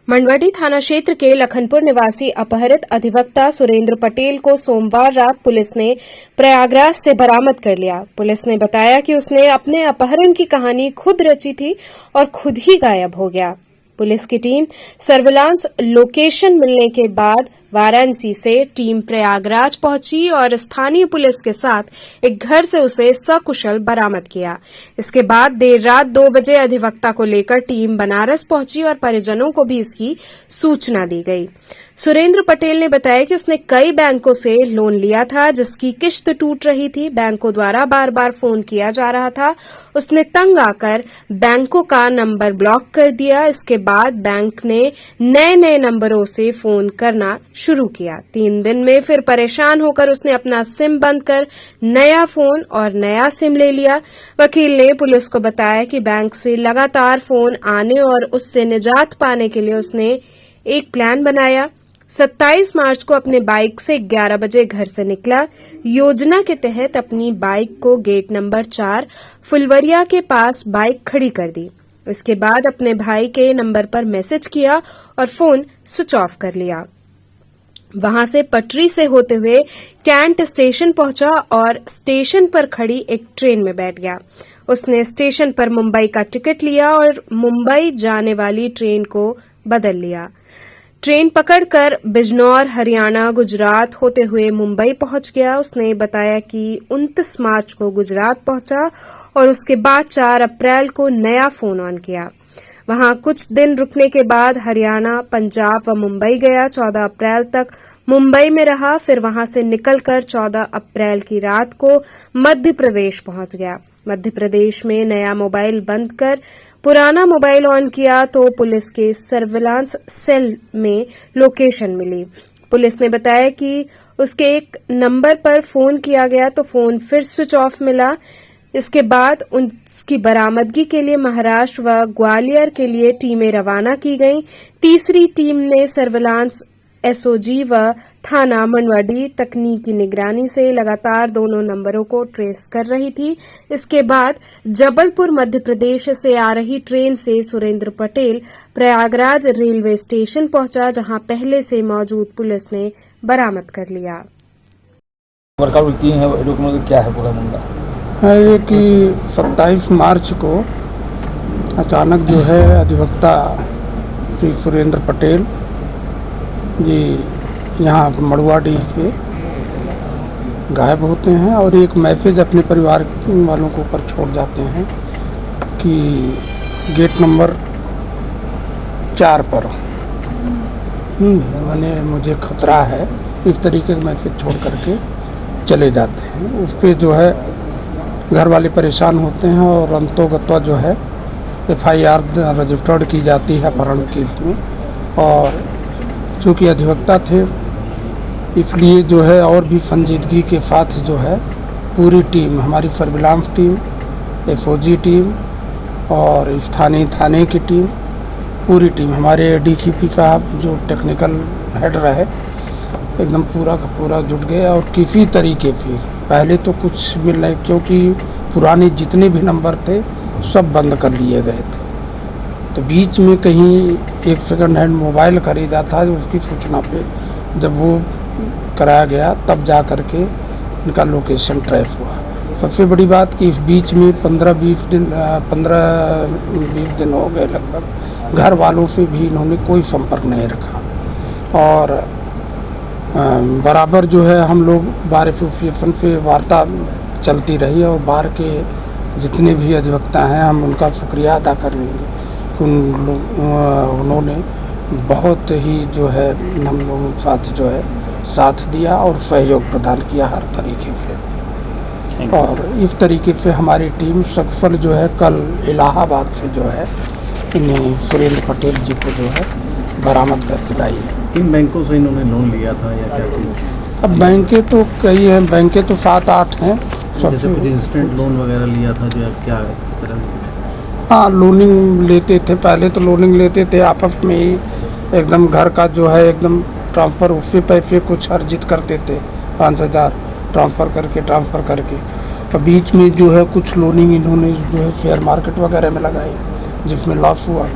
मंडवाडी थाना क्षेत्र के लखनपुर निवासी अपहृत अधिवक्ता सुरेंद्र पटेल को सोमवार रात पुलिस ने प्रयागराज से बरामद कर लिया। पुलिस ने बताया कि उसने अपने अपहरण की कहानी खुद रची थी और खुद ही गायब हो गया। पुलिस की टीम सर्विलांस लोकेशन मिलने के बाद वाराणसी से टीम प्रयागराज पहुंची और स्थानीय पुलिस के साथ एक घर से उसे सकुशल बरामद किया। इसके बाद देर रात 2 बजे अधिवक्ता को लेकर टीम बनारस पहुंची और परिजनों को भी इसकी सूचना दी गई। सुरेंद्र पटेल ने बताया कि उसने कई बैंकों से लोन लिया था जिसकी किश्त टूट रही थी। बैंकों द्वारा बार बार फोन किया जा रहा था। उसने तंग आकर बैंकों का नंबर ब्लॉक कर दिया। इसके बाद बैंक ने नए नंबरों से फोन करना शुरू किया। 3 दिन में फिर परेशान होकर उसने अपना सिम बंद कर नया फोन और नया सिम ले लिया। वकील ने पुलिस को बताया कि बैंक से लगातार फोन आने और उससे निजात पाने के लिए उसने एक प्लान बनाया। 27 मार्च को अपने बाइक से 11 बजे घर से निकला। योजना के तहत अपनी बाइक को गेट नंबर 4 फुलवरिया के पास बाइक खड़ी कर दी। इसके बाद अपने भाई के नंबर पर मैसेज किया और फोन स्विच ऑफ कर लिया। वहां से पटरी से होते हुए कैंट स्टेशन पहुंचा और स्टेशन पर खड़ी एक ट्रेन में बैठ गया। उसने स्टेशन पर मुंबई का टिकट लिया और मुंबई जाने वाली ट्रेन को बदल लिया। ट्रेन पकड़कर बिजनौर, हरियाणा, गुजरात होते हुए मुंबई पहुंच गया। उसने बताया कि 29 मार्च को गुजरात पहुंचा और उसके बाद 4 अप्रैल को नया फोन ऑन किया। वहां कुछ दिन रुकने के बाद हरियाणा, पंजाब व मुंबई गया। 14 अप्रैल तक मुंबई में रहा। फिर वहां से निकलकर 14 अप्रैल की रात को मध्य प्रदेश पहुंच गया। मध्य प्रदेश में नया मोबाइल बंद कर पुराना मोबाइल ऑन किया तो पुलिस के सर्विलांस सेल में लोकेशन मिली। पुलिस ने बताया कि उसके एक नंबर पर फोन किया गया तो फोन फिर स्विच ऑफ मिला। इसके बाद उसकी बरामदगी के लिए महाराष्ट्र व ग्वालियर के लिए टीमें रवाना की गईं। तीसरी टीम ने सर्विलांस एसओजी व थाना मंडवाडी तकनीकी निगरानी से लगातार दोनों नंबरों को ट्रेस कर रही थी। इसके बाद जबलपुर मध्य प्रदेश से आ रही ट्रेन से सुरेंद्र पटेल प्रयागराज रेलवे स्टेशन पहुंचा, जहां पहले से मौजूद पुलिस ने बरामद कर लिया। वर्कआउट किए हैं, डॉक्यूमेंट क्या है पूरा मुद्दा है ये कि 27 मार्च को अचानक जो है अधिवक्ता श्री सुरेंद्र पटेल जी यहाँ मड़ुआडी से गायब होते हैं और एक मैसेज अपने परिवार वालों को ऊपर छोड़ जाते हैं कि गेट नंबर 4 पर मैंने मुझे खतरा है, इस तरीके का मैसेज छोड़ करके चले जाते हैं। उस पर जो है घर वाले परेशान होते हैं और अंतोगत्वा जो है FIR रजिस्टर्ड की जाती है अपहरण केस में। और चूँकि अधिवक्ता थे इसलिए जो है और भी संजीदगी के साथ जो है पूरी टीम, हमारी सर्विलांस टीम, एसओजी टीम और स्थानीय थाने की टीम, पूरी टीम, हमारे डीसीपी साहब जो टेक्निकल हेड रहे, एकदम पूरा का पूरा जुट गए। और किसी तरीके से पहले तो कुछ मिल नहीं, क्योंकि पुराने जितने भी नंबर थे सब बंद कर लिए गए थे। तो बीच में कहीं एक सेकंड हैंड मोबाइल खरीदा था, उसकी सूचना पे जब वो कराया गया तब जा कर के इनका लोकेशन ट्रैक हुआ। सबसे बड़ी बात कि इस बीच में 15-20 दिन हो गए लगभग, घर वालों से भी इन्होंने कोई संपर्क नहीं रखा। और बराबर जो है हम लोग बार एसोसिएशन पे वार्ता चलती रही और बार के जितने भी अधिवक्ता हैं हम उनका शुक्रिया अदा करेंगे कि उन्होंने बहुत ही जो है हम लोगों के साथ जो है साथ दिया और सहयोग प्रदान किया हर तरीके से। और इस तरीके से हमारी टीम सकुशल जो है कल इलाहाबाद से जो है इन्हें सुरेंद्र पटेल जी को जो है बरामद करके लाई है। किन बैंकों से इन्होंने लोन लिया था या क्या चीज़? अब बैंकें तो कई हैं, बैंकें तो 7-8 हैं। जैसे कुछ इंस्टेंट लोन वगैरह लिया था जो क्या इस तरह से? हाँ, लोनिंग लेते थे, पहले तो लोनिंग लेते थे आपस में ही, एकदम घर का जो है एकदम ट्रांसफ़र, उससे पैसे कुछ अर्जित करते थे 5,000 ट्रांसफ़र करके। और बीच में जो है कुछ लोनिंग इन्होंने जो है शेयर मार्केट वगैरह में लगाई जिसमें लॉस हुआ।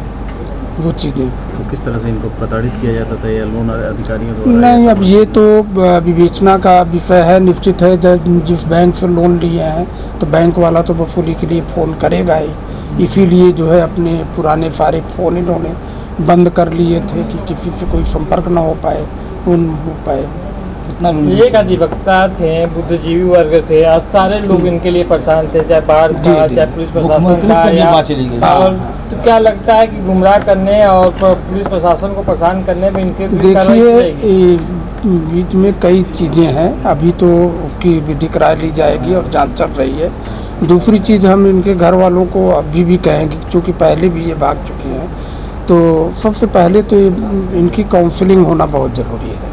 वो चीज़ें। तो किस तरह से इनको प्रताड़ित किया जाता था या लोन अधिकारियों द्वारा? नहीं, अब ये तो विवेचना का विषय है। निश्चित है जिस बैंक से लोन लिए हैं तो बैंक वाला तो वसूली के लिए फ़ोन करेगा ही, इसीलिए जो है अपने पुराने सारे फ़ोन इन्होंने बंद कर लिए थे कि किसी से कोई संपर्क ना हो पाए, हो पाए। ये एक अधिवक्ता थे, बुद्धिजीवी वर्ग थे, आज सारे लोग इनके लिए परेशान थे, चाहे बाहर का, चाहे पुलिस प्रशासन का या और तो क्या लगता है कि गुमराह करने और पुलिस प्रशासन को परेशान करने में इनके देखिए बीच में कई चीज़ें हैं, अभी तो उसकी विधिक राय ली जाएगी और जांच चल रही है। दूसरी चीज़ हम इनके घर वालों को अभी भी कहेंगे, क्योंकि पहले भी ये भाग चुके हैं, तो सबसे पहले तो इनकी काउंसलिंग होना बहुत ज़रूरी है।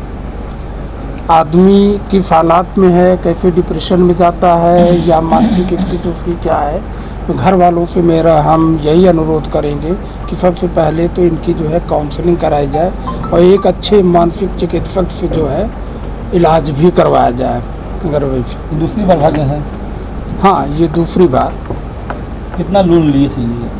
आदमी किस हालात में है, कैसे डिप्रेशन में जाता है या मानसिक स्थिति उसकी क्या है, तो घर वालों से मेरा हम यही अनुरोध करेंगे कि सबसे पहले तो इनकी जो है काउंसलिंग कराई जाए और एक अच्छे मानसिक चिकित्सक से जो है इलाज भी करवाया जाए। अगर वैसे दूसरी बार भागे हैं? हाँ, ये दूसरी बार। कितना लोन लिए थे ये?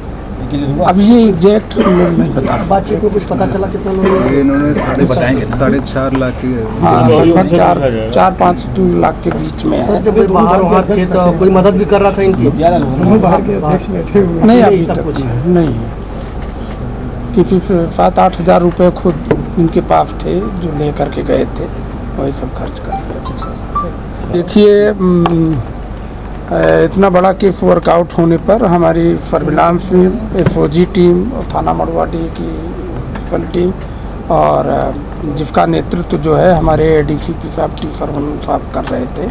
अब ये एग्जैक्ट नहीं बता सकते। बातचीत में कुछ पता चला कितना लोन? इन्होंने 4.5 लाख की हाँ, लगभग 4-5 लाख के बीच में सर, है। जब ये बाहर वहाँ थे तो कोई मदद भी कर रहा था इनकी? नहीं, अभी तक नहीं। किसी से 7-8 हज़ार रुपये खुद इनके पास थे जो ले करके गए थे, वही सब खर्च कर लिया। देखिए इतना बड़ा केस वर्कआउट होने पर हमारी सर्विलांस एसओजी टीम और थाना मड़वाडी की स्पेशल टीम और जिसका नेतृत्व जो है हमारे एडीसीपी साहब टी सरवन साहब कर रहे थे,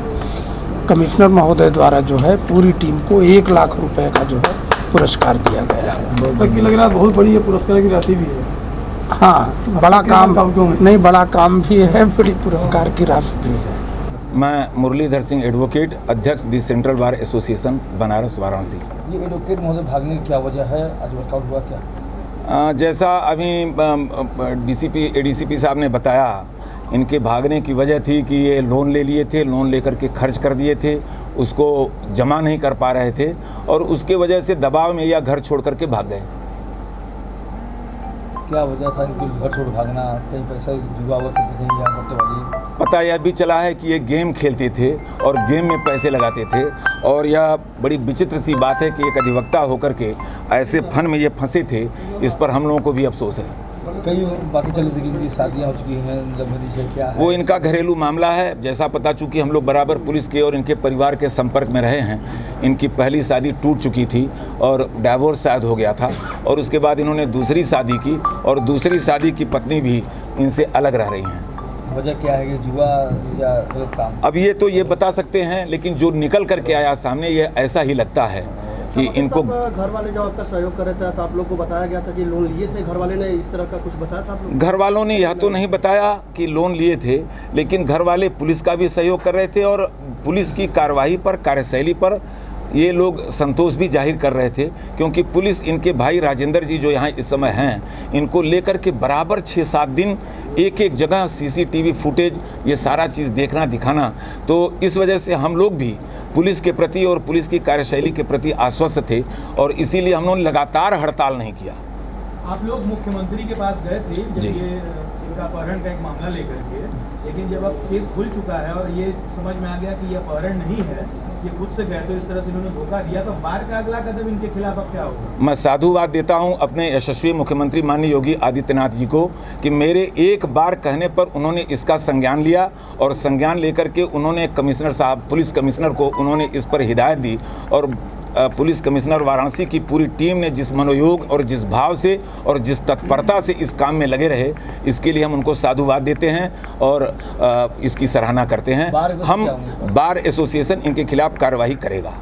कमिश्नर महोदय द्वारा जो है पूरी टीम को 1 लाख रुपए का जो है पुरस्कार दिया गया है। लग रहा है बहुत बड़ी ये पुरस्कार की राशि भी है। हाँ, बड़ा काम नहीं, बड़ा काम भी है, बड़ी पुरस्कार की राशि भी है। मैं मुरलीधर सिंह एडवोकेट, अध्यक्ष the central bar association Banaras Varanasi. ये एडवोकेट महोदय भागने की क्या वजह है? आज वर्कआउट हुआ क्या? जैसा अभी एडीसीपी साहब ने बताया, इनके भागने की वजह थी कि ये लोन ले लिए थे, लोन लेकर के खर्च कर दिए थे, उसको जमा नहीं कर पा रहे थे और उसके वजह से दबाव में या घर छोड़ करके भाग गए। क्या वजह था इनको घर छोड़ भागना? कहीं पैसा जुआ हुआ करते थे या सट्टेबाजी? पता यह भी चला है कि ये गेम खेलते थे और गेम में पैसे लगाते थे और यह बड़ी विचित्र सी बात है कि एक अधिवक्ता होकर के ऐसे फन में ये फंसे थे। इस पर हम लोगों को भी अफसोस है। कई बातें चल रही थी कि इनकी शादियाँ हो चुकी हैं, क्या है? वो इनका घरेलू मामला है। जैसा पता, चूँकि हम लोग बराबर पुलिस के और इनके परिवार के संपर्क में रहे हैं, इनकी पहली शादी टूट चुकी थी और डाइवोर्स शायद हो गया था और उसके बाद इन्होंने दूसरी शादी की और दूसरी शादी की पत्नी भी इनसे अलग रह रही हैं। वजह क्या है कि जुआ या गलत काम? अब ये तो ये बता सकते हैं, लेकिन जो निकल करके आया सामने ये ऐसा ही लगता है कि इनको। घर वाले जब आपका सहयोग कर रहे थे तो आप लोग को बताया गया था कि लोन लिए थे, घर वाले ने इस तरह का कुछ बताया था आप लोग? घर वालों ने यह तो नहीं बताया कि लोन लिए थे, लेकिन घर वाले पुलिस का भी सहयोग कर रहे थे और पुलिस की कार्यवाही पर, कार्यशैली पर ये लोग संतोष भी जाहिर कर रहे थे, क्योंकि पुलिस इनके भाई राजेंद्र जी जो यहाँ इस समय हैं, इनको लेकर के बराबर 6-7 दिन एक जगह सीसीटीवी फुटेज ये सारा चीज़ देखना दिखाना, तो इस वजह से हम लोग भी पुलिस के प्रति और पुलिस की कार्यशैली के प्रति आश्वस्त थे और इसीलिए हम लोगों ने लगातार हड़ताल नहीं किया। आप लोग मुख्यमंत्री के पास गए थे जब ये इनका अपहरण का एक मामला लेकर के, लेकिन जब अब केस खुल चुका है और ये समझ में आ गया कि ये अपहरण नहीं है, ये खुद से गए तो इस तरह से इन्होंने धोखा दिया, तो बार का अगला कदम इनके खिलाफ अब क्या होगा? मैं साधुवाद देता हूं अपने यशस्वी मुख्यमंत्री माननीय योगी आदित्यनाथ जी को कि मेरे एक बार कहने पर उन्होंने इसका संज्ञान लिया और संज्ञान लेकर के उन्होंने कमिश्नर साहब, पुलिस कमिश्नर को उन्होंने इस पर हिदायत दी और पुलिस कमिश्नर वाराणसी की पूरी टीम ने जिस मनोयोग और जिस भाव से और जिस तत्परता से इस काम में लगे रहे, इसके लिए हम उनको साधुवाद देते हैं और इसकी सराहना करते हैं। हम बार एसोसिएशन इनके खिलाफ कार्रवाई करेगा।